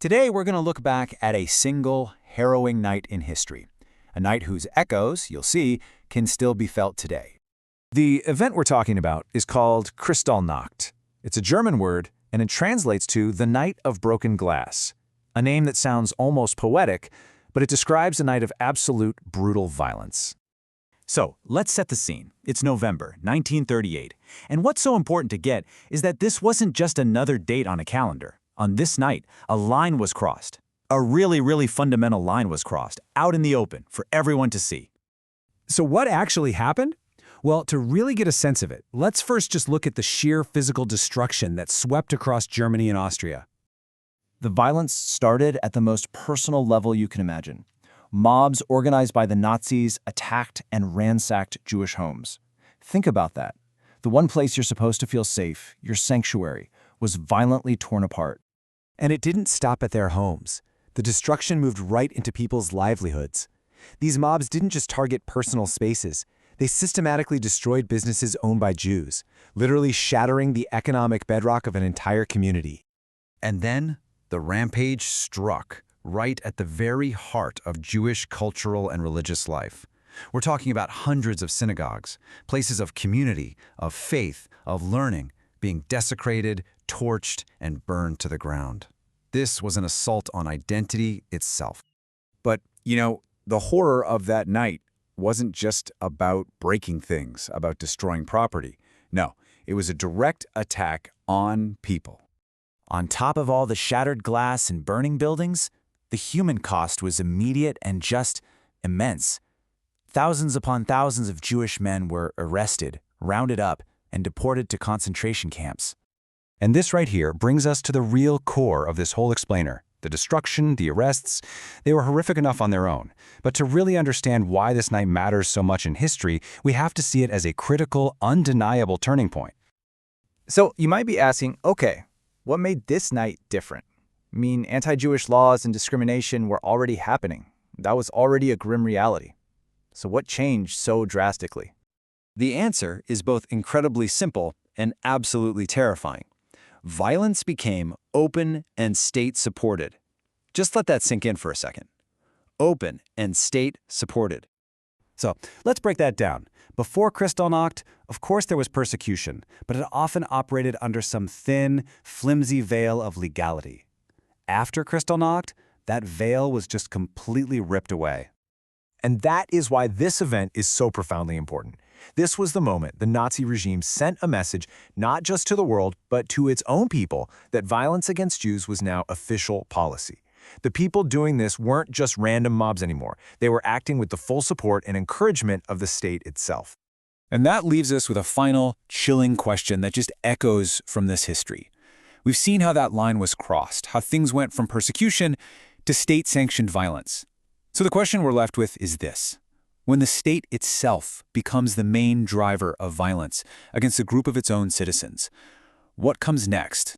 Today, we're going to look back at a single, harrowing night in history. A night whose echoes, you'll see, can still be felt today. The event we're talking about is called Kristallnacht. It's a German word, and it translates to the Night of Broken Glass, a name that sounds almost poetic, but it describes a night of absolute brutal violence. So, let's set the scene. It's November 1938, and what's so important to get is that this wasn't just another date on a calendar. On this night, a line was crossed. A really fundamental line was crossed, out in the open, for everyone to see. So what actually happened? Well, to really get a sense of it, let's first just look at the sheer physical destruction that swept across Germany and Austria. The violence started at the most personal level you can imagine. Mobs organized by the Nazis attacked and ransacked Jewish homes. Think about that. The one place you're supposed to feel safe, your sanctuary, was violently torn apart. And it didn't stop at their homes. The destruction moved right into people's livelihoods. These mobs didn't just target personal spaces. They systematically destroyed businesses owned by Jews, literally shattering the economic bedrock of an entire community. And then the rampage struck right at the very heart of Jewish cultural and religious life. We're talking about hundreds of synagogues, places of community, of faith, of learning, being desecrated, torched, and burned to the ground. This was an assault on identity itself. But, the horror of that night wasn't just about breaking things, about destroying property. No, it was a direct attack on people. On top of all the shattered glass and burning buildings, the human cost was immediate and just immense. Thousands upon thousands of Jewish men were arrested, rounded up, and deported to concentration camps. And this right here brings us to the real core of this whole explainer. The destruction, the arrests, they were horrific enough on their own. But to really understand why this night matters so much in history, we have to see it as a critical, undeniable turning point. So you might be asking, okay, what made this night different? I mean, anti-Jewish laws and discrimination were already happening. That was already a grim reality. So what changed so drastically? The answer is both incredibly simple and absolutely terrifying. Violence became open and state-supported. Just let that sink in for a second. Open and state-supported. So let's break that down. Before Kristallnacht, of course there was persecution, but it often operated under some thin, flimsy veil of legality. After Kristallnacht, that veil was just completely ripped away. And that is why this event is so profoundly important. This was the moment the Nazi regime sent a message not just to the world, but to its own people that violence against Jews was now official policy. The people doing this weren't just random mobs anymore. They were acting with the full support and encouragement of the state itself. And that leaves us with a final, chilling question that just echoes from this history. We've seen how that line was crossed, how things went from persecution to state-sanctioned violence. So the question we're left with is this. When the state itself becomes the main driver of violence against a group of its own citizens, what comes next?